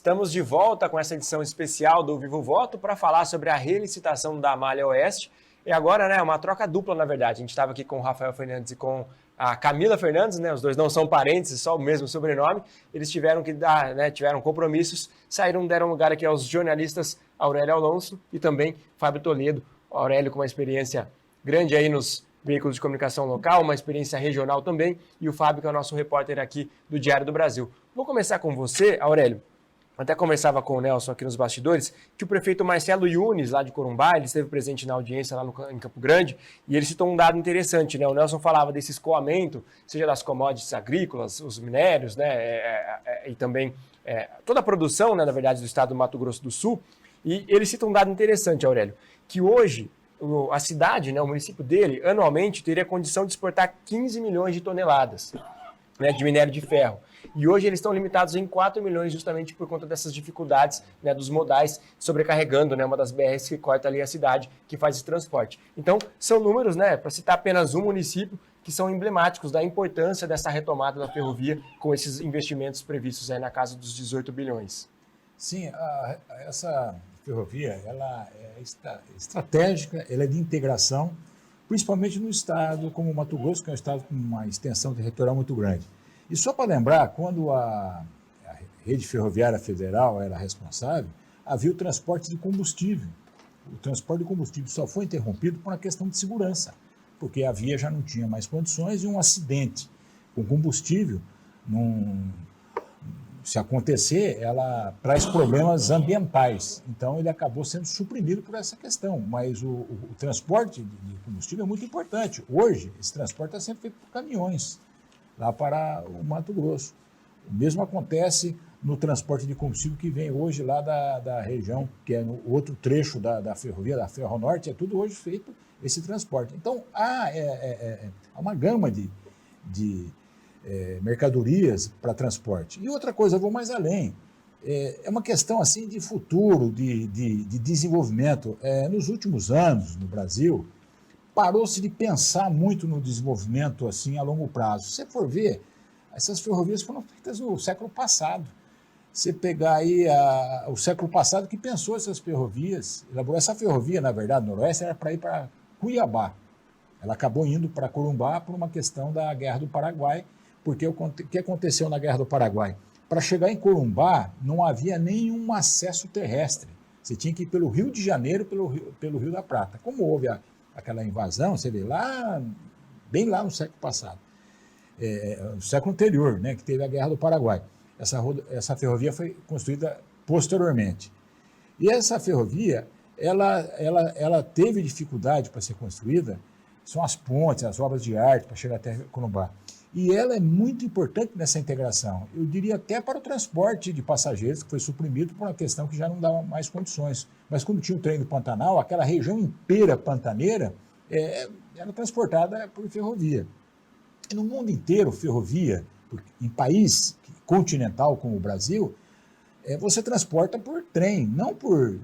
Estamos de volta com essa edição especial do Vivo Voto para falar sobre a relicitação da Malha Oeste. E agora, né, uma troca dupla, na verdade. A gente estava aqui com o Rafael Fernandes e com a Camila Fernandes, né? Os dois não são parentes, só o mesmo sobrenome. Eles tiveram que dar, né, tiveram compromissos, deram lugar aqui aos jornalistas Aurélio Alonso e também Fábio Toledo. O Aurélio com uma experiência grande aí nos veículos de comunicação local, uma experiência regional também, e o Fábio, que é o nosso repórter aqui do Diário do Brasil. Vou começar com você, Aurélio. Até conversava com o Nelson aqui nos bastidores, que o prefeito Marcelo Yunes, lá de Corumbá, ele esteve presente na audiência lá em Campo Grande, e ele citou um dado interessante, né? O Nelson falava desse escoamento, seja das commodities agrícolas, os minérios, né? E também toda a produção, né, na verdade, do estado do Mato Grosso do Sul. E ele cita um dado interessante, Aurélio, que hoje a cidade, né, o município dele, anualmente teria condição de exportar 15 milhões de toneladas, né, de minério de ferro. E hoje eles estão limitados em 4 milhões justamente por conta dessas dificuldades, né, dos modais sobrecarregando, né, uma das BRs que corta ali a cidade, que faz esse transporte. Então, são números, né, para citar apenas um município, que são emblemáticos da importância dessa retomada da ferrovia com esses investimentos previstos aí na casa dos 18 bilhões. Sim, essa ferrovia ela é estratégica, ela é de integração, principalmente no estado como o Mato Grosso, que é um estado com uma extensão territorial muito grande. E só para lembrar, quando a Rede Ferroviária Federal era responsável, havia o transporte de combustível. O transporte de combustível só foi interrompido por uma questão de segurança, porque a via já não tinha mais condições e um acidente com combustível, se acontecer, ela traz problemas ambientais. Então, ele acabou sendo suprimido por essa questão. Mas o transporte de combustível é muito importante. Hoje, esse transporte está sendo feito por caminhões, lá para o Mato Grosso. O mesmo acontece no transporte de combustível que vem hoje lá da região, que é no outro trecho da ferrovia, da Ferronorte, é tudo hoje feito esse transporte. Então, há uma gama de mercadorias para transporte. E outra coisa, eu vou mais além, é uma questão assim de futuro, de desenvolvimento. Nos últimos anos, no Brasil, parou-se de pensar muito no desenvolvimento assim a longo prazo. Se você for ver, essas ferrovias foram feitas no século passado. Você pegar aí o século passado que pensou essas ferrovias, elaborou essa ferrovia, na verdade, no Noroeste, era para ir para Cuiabá. Ela acabou indo para Corumbá por uma questão da Guerra do Paraguai, porque o que aconteceu na Guerra do Paraguai? Para chegar em Corumbá, não havia nenhum acesso terrestre. Você tinha que ir pelo Rio de Janeiro, pelo Rio da Prata. Como houve aquela invasão, você vê lá, bem lá no século passado, no século anterior, né, que teve a Guerra do Paraguai. Essa ferrovia foi construída posteriormente. E essa ferrovia, ela teve dificuldade para ser construída, são as pontes, as obras de arte para chegar até Corumbá. E ela é muito importante nessa integração. Eu diria até para o transporte de passageiros, que foi suprimido por uma questão que já não dava mais condições. Mas quando tinha o trem do Pantanal, aquela região inteira pantaneira era transportada por ferrovia. E no mundo inteiro, ferrovia, em país continental como o Brasil, você transporta por trem, não por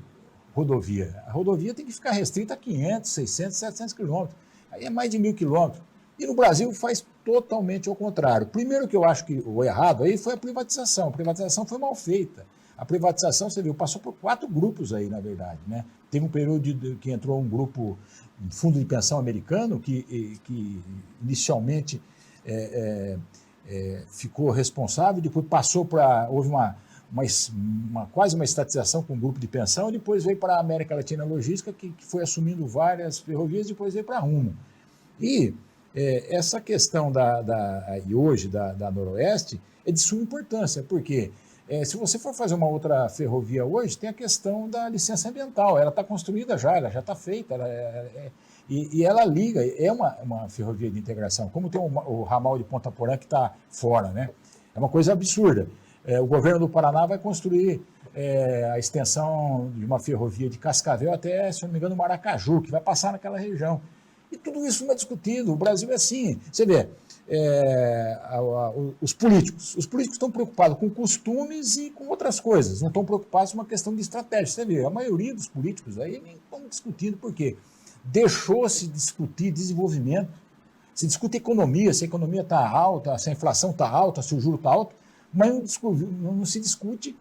rodovia. A rodovia tem que ficar restrita a 500, 600, 700 quilômetros. Aí é mais de 1.000 quilômetros. E no Brasil faz totalmente ao contrário. Primeiro que eu acho que o errado aí foi a privatização. A privatização foi mal feita. A privatização, você viu, passou por 4 grupos aí, na verdade, né? Teve um período que entrou um grupo, um fundo de pensão americano, que inicialmente ficou responsável, depois passou para... Houve quase uma estatização com um grupo de pensão, e depois veio para a América Latina Logística, que foi assumindo várias ferrovias, depois veio para a Rumo. E essa questão hoje da Noroeste é de suma importância, porque se você for fazer uma outra ferrovia hoje, tem a questão da licença ambiental, ela está construída já, ela já está feita, e ela liga, é uma ferrovia de integração, como tem o ramal de Ponta Porã que está fora, né? É uma coisa absurda. O governo do Paraná vai construir a extensão de uma ferrovia de Cascavel até, se não me engano, Maracaju, que vai passar naquela região. E tudo isso não é discutido. O Brasil é assim. Você vê, os políticos estão preocupados com costumes e com outras coisas, não estão preocupados com uma questão de estratégia. Você vê, a maioria dos políticos aí nem estão discutindo por quê? Deixou-se discutir desenvolvimento, se discute economia, se a economia está alta, se a inflação está alta, se o juro está alto, mas não se discute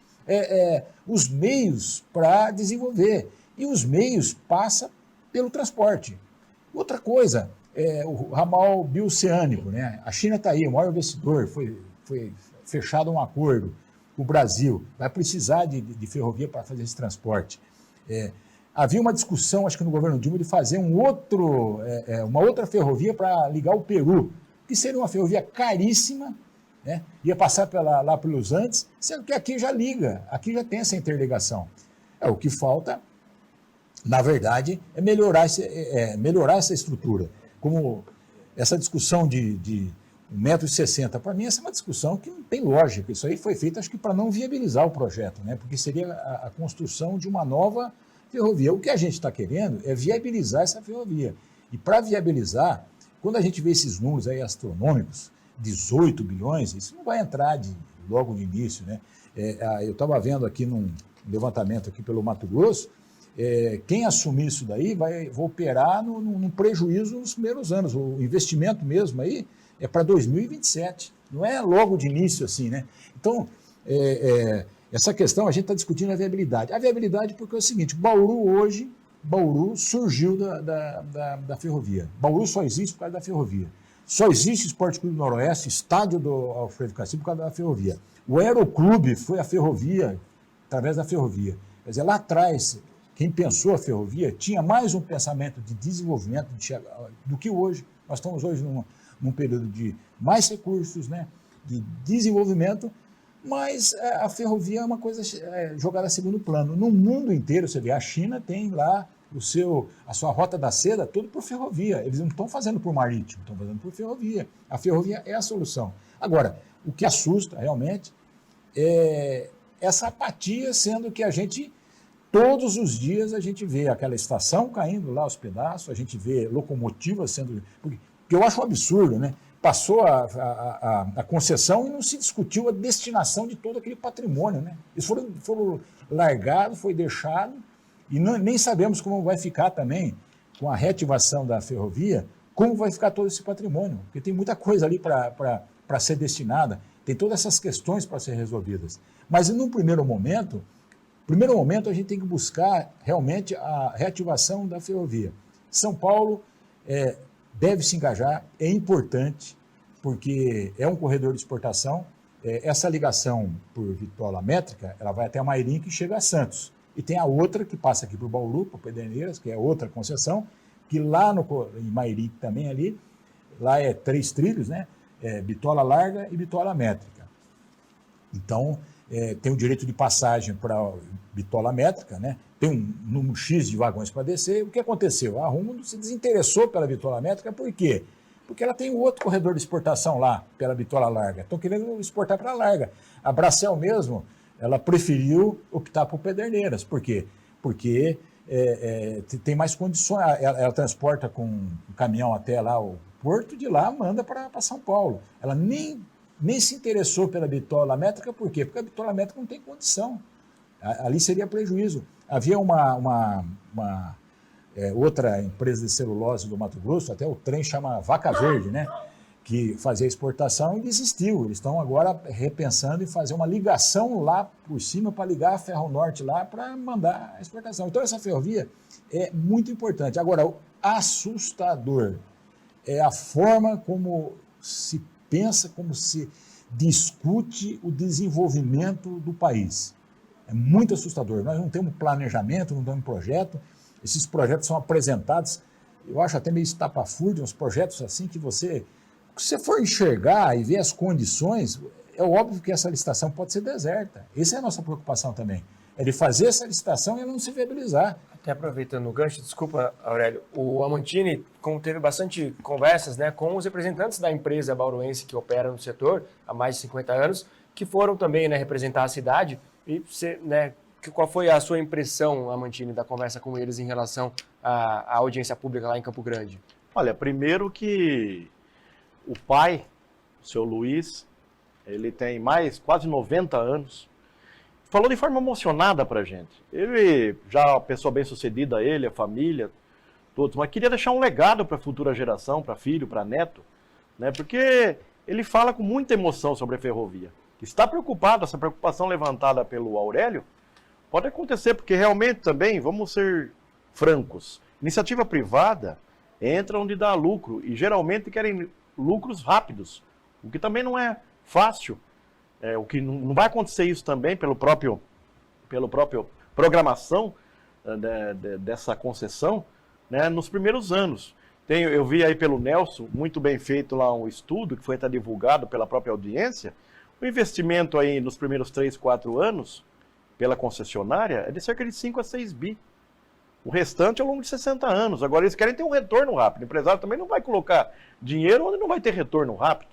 os meios para desenvolver. E os meios passam pelo transporte. Outra coisa, o ramal bioceânico, né? A China está aí, o maior investidor, foi fechado um acordo com o Brasil, vai precisar de ferrovia para fazer esse transporte. Havia uma discussão, acho que no governo Dilma, de fazer uma outra ferrovia para ligar o Peru, que seria uma ferrovia caríssima, né? Ia passar lá pelos Andes, sendo que aqui já liga, aqui já tem essa interligação. O que falta, na verdade, é melhorar essa estrutura. Como essa discussão de 1,60 m, para mim, essa é uma discussão que não tem lógica. Isso aí foi feito, acho que para não viabilizar o projeto, né? Porque seria a construção de uma nova ferrovia. O que a gente está querendo é viabilizar essa ferrovia. E para viabilizar, quando a gente vê esses números aí astronômicos, 18 bilhões, isso não vai entrar logo no início, né? Eu estava vendo aqui num levantamento aqui pelo Mato Grosso, quem assumir isso daí vai operar num prejuízo nos primeiros anos. O investimento mesmo aí é para 2027, não é logo de início assim, né? Então, essa questão a gente está discutindo a viabilidade. A viabilidade porque é o seguinte, Bauru surgiu da ferrovia. Bauru só existe por causa da ferrovia. Só existe Esporte Clube do Noroeste, estádio do Alfredo Cassio, por causa da ferrovia. O Aeroclube foi a ferrovia, através da ferrovia. Quer dizer, lá atrás, quem pensou a ferrovia tinha mais um pensamento de desenvolvimento do que hoje. Nós estamos hoje num período de mais recursos, né, de desenvolvimento, mas a ferrovia é uma coisa jogada a segundo plano. No mundo inteiro, você vê, a China tem lá a sua rota da seda toda por ferrovia. Eles não estão fazendo por marítimo, estão fazendo por ferrovia. A ferrovia é a solução. Agora, o que assusta realmente é essa apatia, sendo que todos os dias a gente vê aquela estação caindo lá aos pedaços, a gente vê locomotivas sendo... Porque eu acho um absurdo, né? Passou a concessão e não se discutiu a destinação de todo aquele patrimônio, né? Eles foram largados, foi deixado, e nem sabemos como vai ficar também, com a reativação da ferrovia, como vai ficar todo esse patrimônio, porque tem muita coisa ali para ser destinada, tem todas essas questões para ser resolvidas. Mas, num primeiro momento, a gente tem que buscar realmente a reativação da ferrovia. São Paulo deve se engajar, é importante, porque é um corredor de exportação. Essa ligação por vitola métrica, ela vai até a Mairim, que chega a Santos. E tem a outra que passa aqui por Bauru, por Pederneiras, que é outra concessão, que lá em Mairim também ali, lá é 3 trilhos, né? Bitola larga e bitola métrica. Então, tem o direito de passagem para bitola métrica, né? Tem um número X de vagões para descer. O que aconteceu? A Rumo se desinteressou pela bitola métrica, por quê? Porque ela tem outro corredor de exportação lá, pela bitola larga. Estão querendo exportar para a larga. A Bracel mesmo, ela preferiu optar por Pederneiras. Por quê? Porque tem mais condições. Ela transporta com um caminhão até lá o porto, de lá manda para São Paulo. Ela nem se interessou pela bitola métrica, por quê? Porque a bitola métrica não tem condição. Ali seria prejuízo. Havia outra empresa de celulose do Mato Grosso, até o trem chama Vaca Verde, né? Que fazia exportação e desistiu. Eles estão agora repensando em fazer uma ligação lá por cima para ligar a Ferro Norte lá para mandar a exportação. Então essa ferrovia é muito importante. Agora, o assustador é a forma como se pensa, como se discute o desenvolvimento do país. É muito assustador. Nós não temos planejamento, não temos projeto. Esses projetos são apresentados, eu acho até meio estapafúrdio, uns projetos assim que se você for enxergar e ver as condições, é óbvio que essa licitação pode ser deserta. Essa é a nossa preocupação também. É de fazer essa licitação e ela não se viabilizar. Até aproveitando o gancho, desculpa, Aurélio, o Amantini teve bastante conversas, né, com os representantes da empresa bauruense que opera no setor há mais de 50 anos, que foram também, né, representar a cidade. E você, né, qual foi a sua impressão, Amantini, da conversa com eles em relação à audiência pública lá em Campo Grande? Olha, primeiro que o pai, o seu Luiz, ele tem quase 90 anos, falou de forma emocionada pra gente. Ele já é uma pessoa bem sucedida, ele, a família, todos, mas queria deixar um legado para a futura geração, para filho, para neto, né? Porque ele fala com muita emoção sobre a ferrovia. que está preocupado, essa preocupação levantada pelo Aurélio, pode acontecer, porque realmente também, vamos ser francos, iniciativa privada entra onde dá lucro, e geralmente querem lucros rápidos, o que também não é fácil. O que não vai acontecer isso também pelo próprio programação dessa concessão, né, nos primeiros anos. Eu vi aí pelo Nelson, muito bem feito lá um estudo, que foi até divulgado pela própria audiência, o investimento aí nos primeiros 3, 4 anos, pela concessionária, é de cerca de 5 a 6 bi. O restante ao longo de 60 anos. Agora eles querem ter um retorno rápido. O empresário também não vai colocar dinheiro onde não vai ter retorno rápido,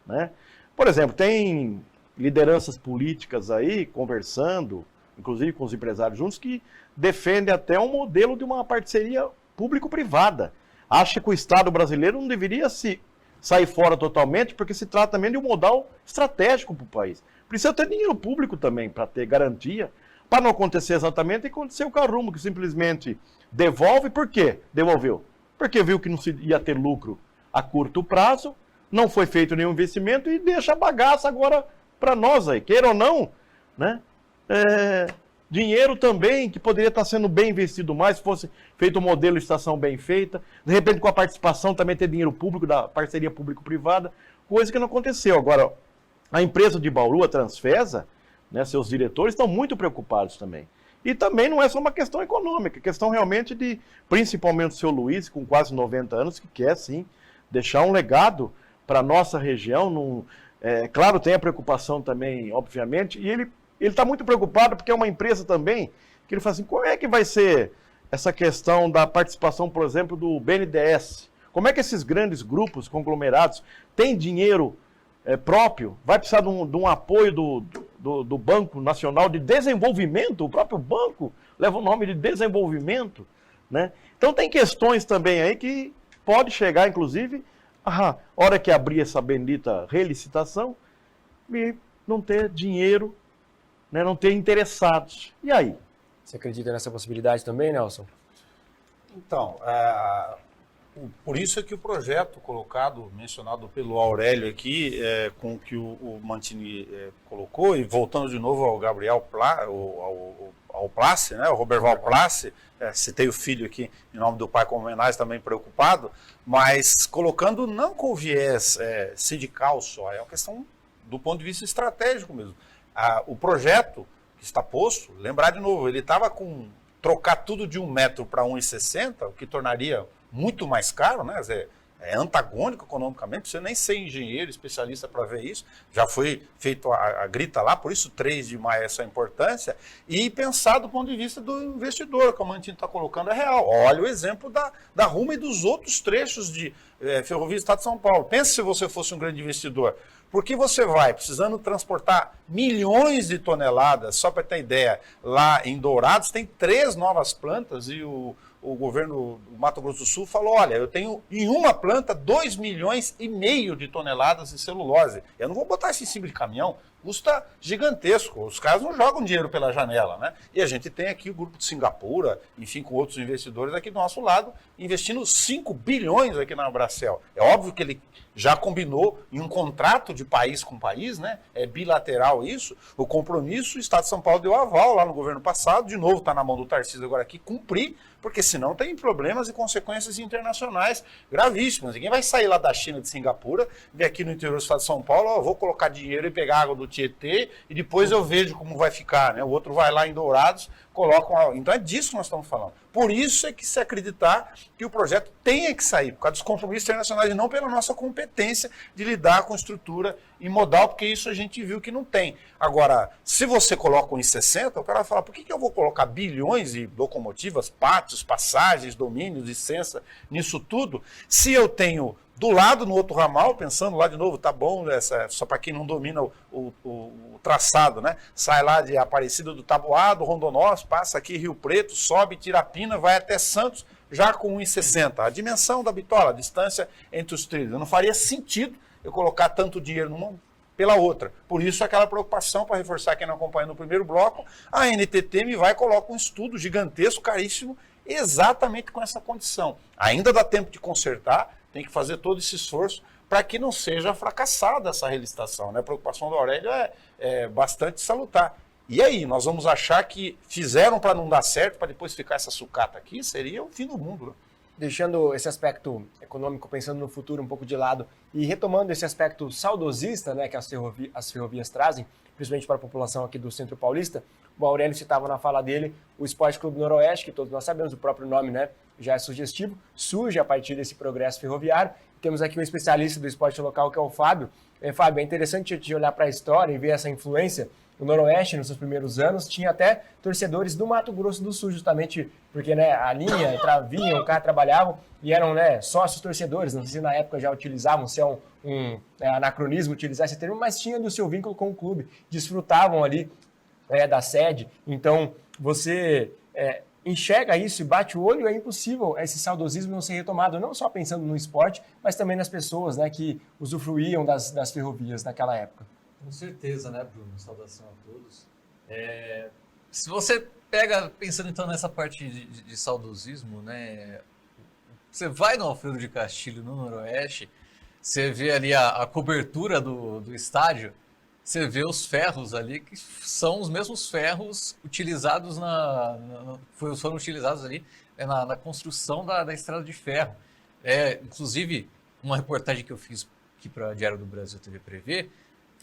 né? Por exemplo, tem lideranças políticas aí conversando, inclusive com os empresários juntos, que defendem até um modelo de uma parceria público-privada. Acha que o Estado brasileiro não deveria sair fora totalmente, porque se trata também de um modal estratégico para o país. Precisa ter dinheiro público também para ter garantia, para não acontecer exatamente e acontecer o Carrumo, que simplesmente devolve. Por quê? Devolveu. Porque viu que não se ia ter lucro a curto prazo, não foi feito nenhum investimento e deixa a bagaça agora para nós aí, queira ou não, né? Dinheiro também que poderia estar sendo bem investido mais, se fosse feito um modelo de estação bem feita, de repente com a participação também ter dinheiro público, da parceria público-privada, coisa que não aconteceu. Agora, a empresa de Bauru, a Transfesa, né, seus diretores estão muito preocupados também. E também não é só uma questão econômica, é questão realmente de, principalmente o seu Luiz, com quase 90 anos, que quer sim deixar um legado para a nossa região. Claro, tem a preocupação também, obviamente, e ele está muito preocupado porque é uma empresa também que ele fala assim, como é que vai ser essa questão da participação, por exemplo, do BNDES? Como é que esses grandes grupos conglomerados têm dinheiro próprio? Vai precisar de um apoio do Banco Nacional de Desenvolvimento? O próprio banco leva o nome de desenvolvimento, né? Então tem questões também aí que pode chegar, inclusive, a hora que abrir essa bendita relicitação e não ter dinheiro, né, não ter interessados. E aí? Você acredita nessa possibilidade também, Nelson? Então, por isso é que o projeto colocado, mencionado pelo Aurélio aqui, com o que o Mantini colocou, e voltando de novo ao Gabriel ao Place, né, o Roberval Place, citei o filho aqui em nome do pai como homenagem, também preocupado, mas colocando não com viés sindical só, é uma questão do ponto de vista estratégico mesmo. O projeto que está posto, lembrar de novo, ele estava com trocar tudo de 1 metro para 1,60, o que tornaria muito mais caro, né? É antagônico economicamente, você nem ser engenheiro, especialista para ver isso, já foi feito a grita lá, por isso 3 de maio essa importância, e pensar do ponto de vista do investidor, como a gente está colocando, é real. Olha o exemplo da Rumo e dos outros trechos de Ferrovia do Estado de São Paulo. Pense se você fosse um grande investidor, porque você vai precisando transportar milhões de toneladas, só para ter ideia, lá em Dourados tem 3 novas plantas e o governo do Mato Grosso do Sul falou, olha, eu tenho em uma planta 2,5 milhões de toneladas de celulose. Eu não vou botar isso em cima de caminhão, custa gigantesco. Os caras não jogam dinheiro pela janela, né? E a gente tem aqui o grupo de Singapura, enfim, com outros investidores aqui do nosso lado, investindo 5 bilhões aqui na Abracel. É óbvio que ele já combinou em um contrato de país com país, né? É bilateral isso. O compromisso, o Estado de São Paulo deu aval lá no governo passado, de novo está na mão do Tarcísio agora aqui, cumprir, porque senão tem problemas e consequências internacionais gravíssimas. Ninguém vai sair lá da China, de Singapura, vir aqui no interior do Estado de São Paulo, vou colocar dinheiro e pegar água do Tietê e depois eu vejo como vai ficar, né? O outro vai lá em Dourados, coloca Então é disso que nós estamos falando. Por isso é que se acreditar que o projeto tenha que sair, por causa dos compromissos internacionais e não pela nossa competência de lidar com estrutura e modal, porque isso a gente viu que não tem. Agora, se você coloca um em 60, o cara vai falar, por que eu vou colocar bilhões de locomotivas, pátios, passagens, domínios, licença, nisso tudo, se eu tenho do lado, no outro ramal, pensando lá de novo, tá bom, só para quem não domina o traçado, né? Sai lá de Aparecida do Taboado, Rondonós, passa aqui Rio Preto, sobe Tirapina, vai até Santos, já com 1,60. A dimensão da bitola, a distância entre os trilhos. Não faria sentido eu colocar tanto dinheiro numa pela outra. Por isso aquela preocupação, para reforçar quem não acompanha no primeiro bloco, a NTT me vai e coloca um estudo gigantesco, caríssimo, exatamente com essa condição. Ainda dá tempo de consertar, tem que fazer todo esse esforço para que não seja fracassada essa relicitação, né? A preocupação do Aurélio é bastante salutar. E aí, nós vamos achar que fizeram para não dar certo, para depois ficar essa sucata aqui? Seria o fim do mundo, né? Deixando esse aspecto econômico, pensando no futuro um pouco de lado e retomando esse aspecto saudosista, né, que as ferrovias trazem, principalmente para a população aqui do Centro Paulista, o Aurélio citava na fala dele o Esporte Clube Noroeste, que todos nós sabemos, o próprio nome, né, já é sugestivo, surge a partir desse progresso ferroviário. Temos aqui um especialista do esporte local, que é o Fábio. Fábio, é interessante te olhar para a história e ver essa influência. O Noroeste, nos seus primeiros anos, tinha até torcedores do Mato Grosso do Sul, justamente porque, né, a linha, vinham, cá trabalhavam e eram, né, sócios torcedores. Não sei se na época já utilizavam, se é um anacronismo utilizar esse termo, mas tinha do seu vínculo com o clube, desfrutavam ali da sede. Então, você enxerga isso e bate o olho, é impossível esse saudosismo não ser retomado, não só pensando no esporte, mas também nas pessoas, né, que usufruíam das ferrovias naquela época. Com certeza, né, Bruno? Saudação a todos. Se você pega, pensando então nessa parte de saudosismo, né, você vai no Alfredo de Castilho, no Noroeste, você vê ali a cobertura do estádio, você vê os ferros ali, que são os mesmos ferros utilizados foram utilizados ali na construção da estrada de ferro. Inclusive, uma reportagem que eu fiz aqui para Diário do Brasil TV Prevê,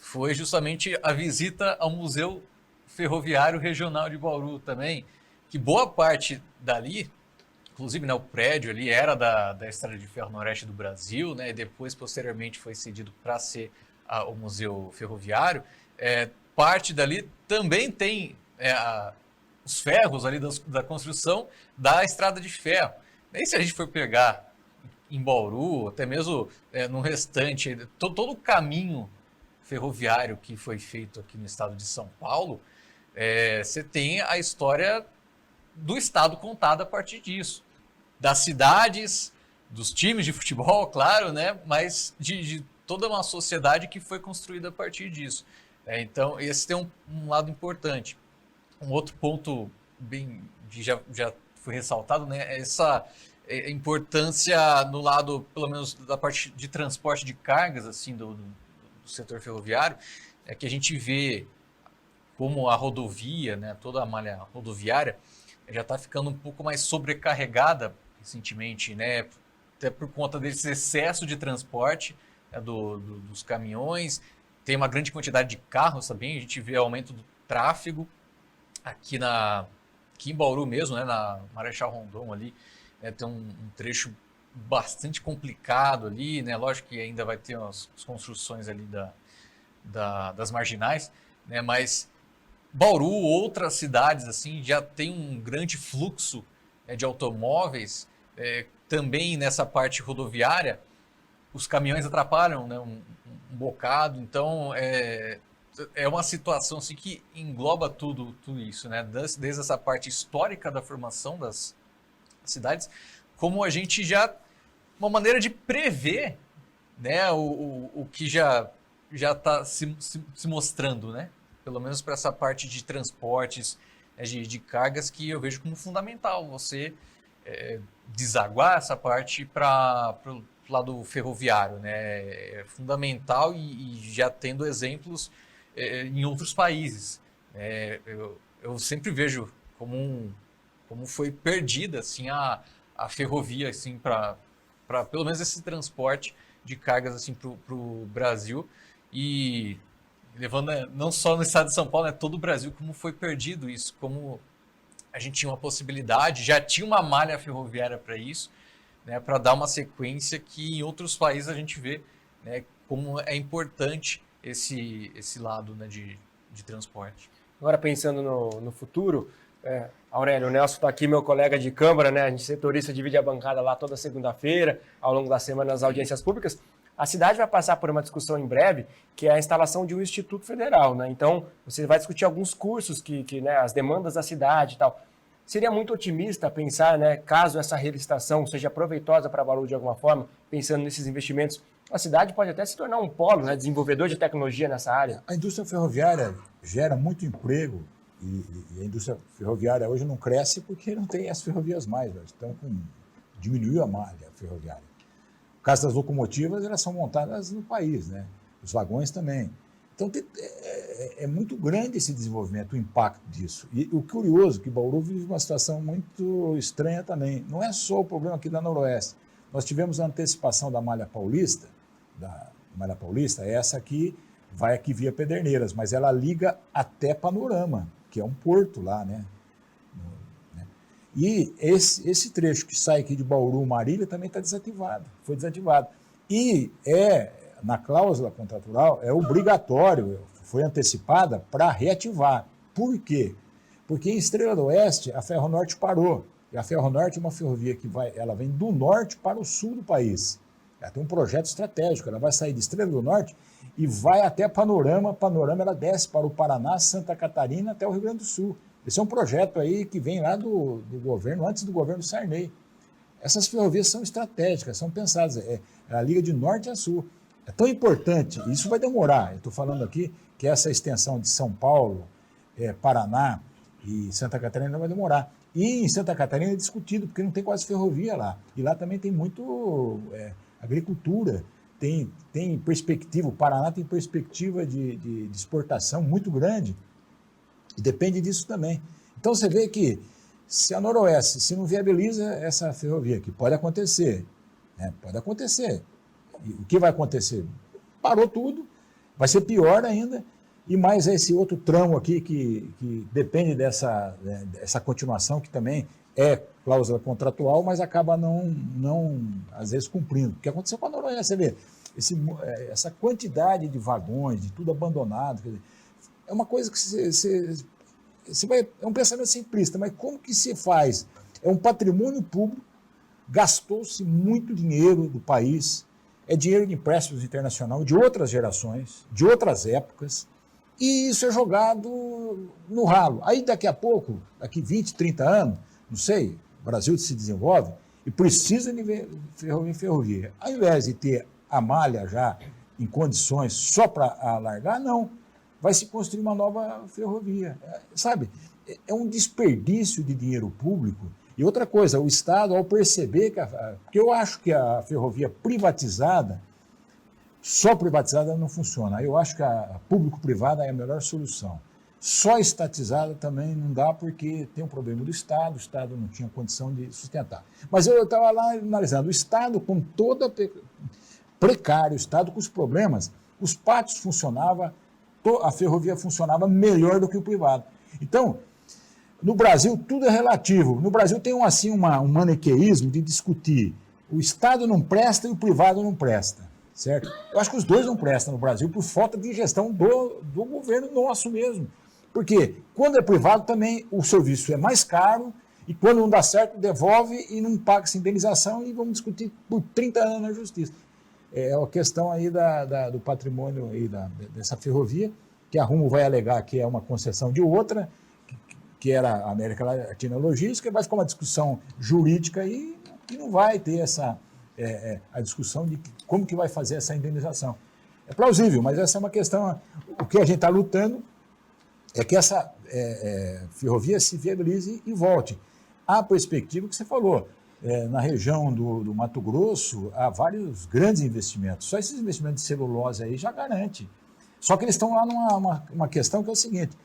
foi justamente a visita ao Museu Ferroviário Regional de Bauru também, que boa parte dali, inclusive, né, o prédio ali era da Estrada de Ferro Noroeste do Brasil, né, e depois, posteriormente, foi cedido para ser o Museu Ferroviário. Parte dali também tem os ferros ali da construção da Estrada de Ferro. E se a gente for pegar em Bauru, até mesmo no restante, todo o caminho ferroviário que foi feito aqui no estado de São Paulo, você tem a história do estado contada a partir disso. Das cidades, dos times de futebol, claro, né? Mas de toda uma sociedade que foi construída a partir disso. Então, esse tem um lado importante. Um outro ponto bem já foi ressaltado, né? Essa importância no lado, pelo menos, da parte de transporte de cargas, assim, do setor ferroviário, que a gente vê como a rodovia, né, toda a malha rodoviária, já está ficando um pouco mais sobrecarregada recentemente, né, até por conta desse excesso de transporte, né, dos caminhões. Tem uma grande quantidade de carros também, a gente vê aumento do tráfego aqui em Bauru mesmo, né, na Marechal Rondon ali, tem um trecho bastante complicado ali, né? Lógico que ainda vai ter as construções ali das marginais, né? Mas Bauru, outras cidades assim, já tem um grande fluxo de automóveis, também nessa parte rodoviária, os caminhões atrapalham, né, um bocado, então é uma situação assim, que engloba tudo isso, né? Desde essa parte histórica da formação das cidades, como a gente já uma maneira de prever, né, o que já está se mostrando, né? Pelo menos para essa parte de transportes, de cargas, que eu vejo como fundamental você desaguar essa parte para o lado ferroviário, né? É fundamental e já tendo exemplos em outros países. Eu sempre vejo como foi perdida assim, a ferrovia assim, para pelo menos esse transporte de cargas assim, para o Brasil, e levando não só no estado de São Paulo, né, todo o Brasil, como foi perdido isso, como a gente tinha uma possibilidade, já tinha uma malha ferroviária para isso, né, para dar uma sequência que em outros países a gente vê, né, como é importante esse lado, né, de transporte. Agora pensando no futuro, Aurélio, o Nelson está aqui, meu colega de Câmara, né? A gente setorista divide a bancada lá toda segunda-feira, ao longo da semana nas audiências públicas. A cidade vai passar por uma discussão em breve, que é a instalação de um Instituto Federal, né? Então, você vai discutir alguns cursos né, as demandas da cidade e tal. Seria muito otimista pensar, né, caso essa relicitação seja proveitosa para Bauru de alguma forma, pensando nesses investimentos, a cidade pode até se tornar um polo, né, desenvolvedor de tecnologia nessa área. A indústria ferroviária gera muito emprego. E a indústria ferroviária hoje não cresce porque não tem as ferrovias mais. Diminuiu a malha ferroviária. No caso das locomotivas, elas são montadas no país, né? Os vagões também. Então, é muito grande esse desenvolvimento, o impacto disso. E o curioso é que Bauru vive uma situação muito estranha também. Não é só o problema aqui da Noroeste. Nós tivemos a antecipação da Malha Paulista, essa aqui vai aqui via Pederneiras, mas ela liga até Panorama, que é um porto lá, né? E esse trecho que sai aqui de Bauru, Marília, também está desativado, foi desativado. E na cláusula contratual, é obrigatório, foi antecipada para reativar. Por quê? Porque em Estrela do Oeste, a Ferronorte parou. E a Ferronorte é uma ferrovia que ela vem do norte para o sul do país. Ela tem um projeto estratégico, ela vai sair de Estrela do Norte e vai até Panorama. Panorama ela desce para o Paraná, Santa Catarina, até o Rio Grande do Sul. Esse é um projeto aí que vem lá do governo, antes do governo Sarney. Essas ferrovias são estratégicas, são pensadas, é a liga de norte a sul. É tão importante, isso vai demorar. Eu estou falando aqui que essa extensão de São Paulo, Paraná e Santa Catarina vai demorar. E em Santa Catarina é discutido, porque não tem quase ferrovia lá. E lá também tem muito agricultura, tem perspectiva, o Paraná tem perspectiva de exportação muito grande. E depende disso também. Então você vê que se a Noroeste se não viabiliza essa ferrovia, que pode acontecer, né? Pode acontecer. E o que vai acontecer? Parou tudo, vai ser pior ainda, e mais esse outro tramo aqui que depende dessa continuação, que também é cláusula contratual, mas acaba não às vezes, cumprindo. O que aconteceu com a Noroeste, você vê, essa quantidade de vagões, de tudo abandonado, quer dizer, é uma coisa que é um pensamento simplista, mas como que se faz? É um patrimônio público, gastou-se muito dinheiro do país, é dinheiro de empréstimos internacionais de outras gerações, de outras épocas, e isso é jogado no ralo. Aí daqui a pouco, daqui 20, 30 anos, não sei, o Brasil se desenvolve e precisa de ferrovia. Ao invés de ter a malha já em condições só para alargar, não. Vai se construir uma nova ferrovia. Sabe, é um desperdício de dinheiro público. E outra coisa, o Estado, ao perceber porque eu acho que a ferrovia privatizada, só privatizada não funciona. Eu acho que a público-privada é a melhor solução. Só estatizada também não dá, porque tem um problema do Estado, o Estado não tinha condição de sustentar. Mas eu estava lá analisando, o Estado com toda precário, o Estado com os problemas, os pátios funcionavam, a ferrovia funcionava melhor do que o privado. Então, no Brasil, tudo é relativo. No Brasil tem um maniqueísmo de discutir o Estado não presta e o privado não presta, certo? Eu acho que os dois não prestam no Brasil por falta de gestão do governo nosso mesmo. Porque quando é privado também o serviço é mais caro e quando não dá certo devolve e não paga essa indenização e vamos discutir por 30 anos na justiça. É a questão aí do patrimônio aí dessa ferrovia, que a Rumo vai alegar que é uma concessão de outra, que era a América Latina Logística, vai ficar uma discussão jurídica aí e não vai ter a discussão de como que vai fazer essa indenização. É plausível, mas essa é uma questão. O que a gente está lutando é que essa ferrovia se viabilize e volte. Há a perspectiva que você falou. Na região do Mato Grosso, há vários grandes investimentos. Só esses investimentos de celulose aí já garante. Só que eles estão lá numa questão que é o seguinte,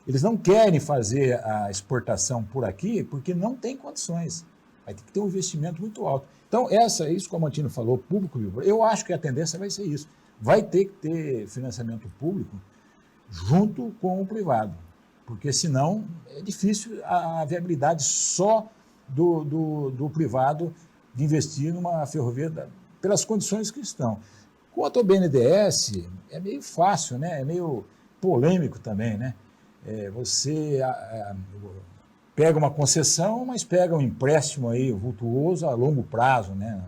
eles não querem fazer a exportação por aqui porque não tem condições. Vai ter que ter um investimento muito alto. Então, isso que o Mantino falou, público, eu acho que a tendência vai ser isso. Vai ter que ter financiamento público junto com o privado, porque senão é difícil a viabilidade só do privado de investir numa ferrovia pelas condições que estão. Quanto ao BNDES, é meio fácil, né? É meio polêmico também, né? Você pega uma concessão, mas pega um empréstimo aí vultuoso a longo prazo, né?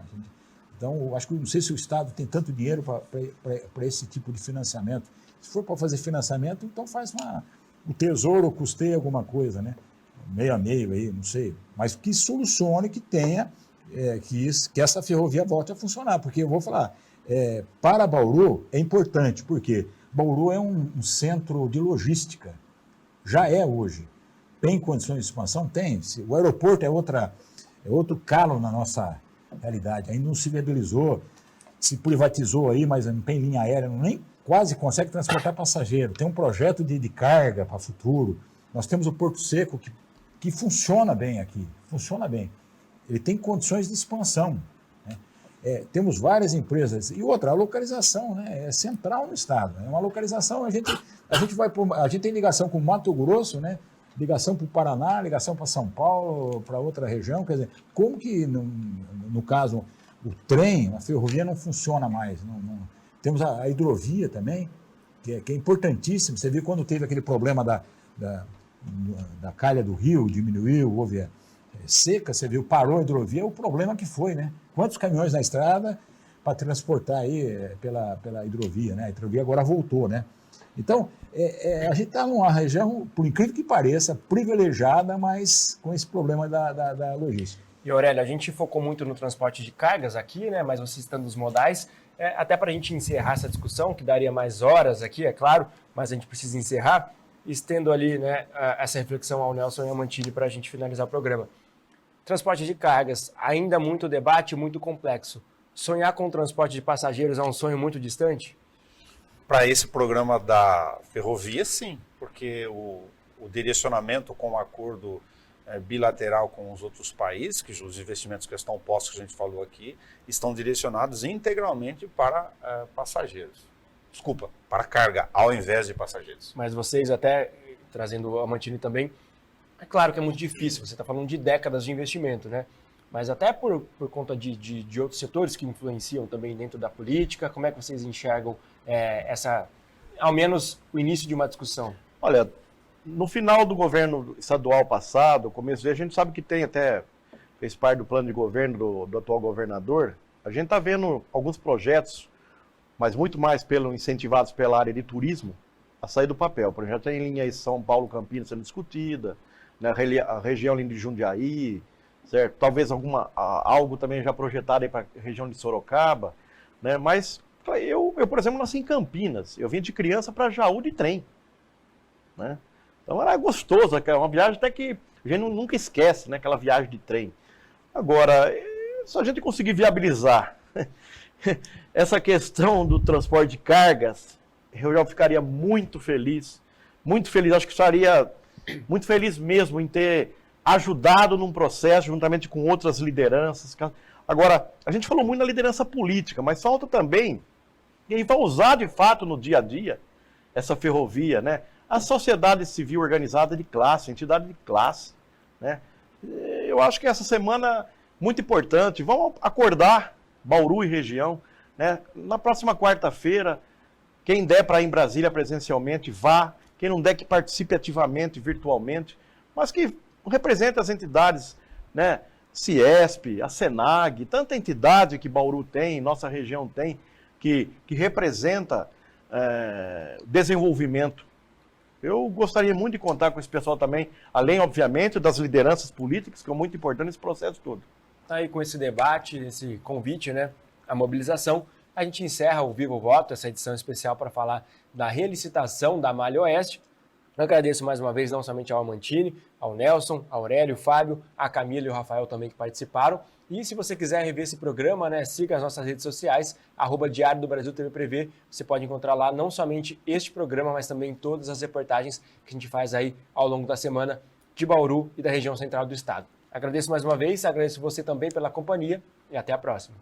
Então, eu acho que não sei se o Estado tem tanto dinheiro para esse tipo de financiamento. Se for para fazer financiamento, então faz o Tesouro custeia alguma coisa, né? Meio a meio aí, não sei. Mas que solucione, que tenha, que essa ferrovia volte a funcionar. Porque eu vou falar, para Bauru é importante, porque Bauru é um centro de logística. Já é hoje. Tem condições de expansão? Tem. O aeroporto é outro calo na nossa realidade. Ainda não se viabilizou. se privatizou aí, mas não tem linha aérea, nem quase consegue transportar passageiro. Tem um projeto de carga para futuro. Nós temos o Porto Seco que funciona bem aqui, funciona bem. Ele tem condições de expansão. Temos várias empresas. E outra, a localização, né? É central no estado. É uma localização, a gente tem ligação com Mato Grosso, né? Ligação para o Paraná, ligação para São Paulo, para outra região. Quer dizer, como que, no caso, o trem, a ferrovia não funciona mais? Temos a hidrovia também, que é importantíssimo. Você viu quando teve aquele problema da calha do rio, diminuiu, houve seca, você viu, parou a hidrovia, o problema que foi, né? Quantos caminhões na estrada para transportar aí pela hidrovia, né? A hidrovia agora voltou, né? Então, a gente está numa região, por incrível que pareça, privilegiada, mas com esse problema da logística. E Aurélio, a gente focou muito no transporte de cargas aqui, né? Mas vocês estando nos modais, até para a gente encerrar essa discussão, que daria mais horas aqui, é claro, mas a gente precisa encerrar, estendo ali, né, essa reflexão ao Nelson e ao Mantini para a gente finalizar o programa. Transporte de cargas, ainda muito debate, muito complexo. Sonhar com o transporte de passageiros é um sonho muito distante? Para esse programa da ferrovia, sim, porque o direcionamento com o acordo bilateral com os outros países, que os investimentos que estão postos, que a gente falou aqui, estão direcionados integralmente para passageiros. Desculpa, para carga, ao invés de passageiros. Mas vocês até, trazendo a Mantini também, é claro que é muito difícil, você está falando de décadas de investimento, né? Mas até por conta de outros setores que influenciam também dentro da política, como é que vocês enxergam ao menos o início de uma discussão? Olha, no final do governo estadual passado, começo a gente sabe que fez parte do plano de governo do atual governador, a gente está vendo alguns projetos, mas muito mais incentivados pela área de turismo, a sair do papel. Por exemplo, já tem linha São Paulo-Campinas sendo discutida, né, a região ali de Jundiaí, certo? Talvez algo também já projetado aí para a região de Sorocaba, né? Mas eu, por exemplo, nasci em Campinas. Eu vim de criança para Jaú de trem, né? Então era gostoso, uma viagem até que a gente nunca esquece, né? Aquela viagem de trem. Agora, se a gente conseguir viabilizar essa questão do transporte de cargas, eu já ficaria muito feliz. Muito feliz, acho que estaria muito feliz mesmo em ter ajudado num processo, juntamente com outras lideranças. Agora, a gente falou muito na liderança política, mas falta também quem vai usar de fato no dia a dia essa ferrovia, né? A sociedade civil organizada de classe, a entidade de classe, né? Eu acho que essa semana muito importante. Vamos acordar Bauru e região, né? Na próxima quarta-feira, quem der para ir em Brasília presencialmente, vá. Quem não der, que participe ativamente, virtualmente, mas que represente as entidades, né? Ciesp, a Senag, tanta entidade que Bauru tem, nossa região tem, que representa desenvolvimento. Eu gostaria muito de contar com esse pessoal também, além, obviamente, das lideranças políticas, que é muito importante nesse processo todo. Aí, com esse debate, esse convite, né, a mobilização, a gente encerra o Viva o Voto, essa edição especial para falar da relicitação da Malha Oeste. Eu agradeço mais uma vez não somente ao Mantini, ao Nelson, ao Aurélio, ao Fábio, a Camila e o Rafael também que participaram. E se você quiser rever esse programa, né, siga as nossas redes sociais, @Diário do Brasil TV Prevê. Você pode encontrar lá não somente este programa, mas também todas as reportagens que a gente faz aí ao longo da semana de Bauru e da região central do estado. Agradeço mais uma vez, agradeço você também pela companhia e até a próxima.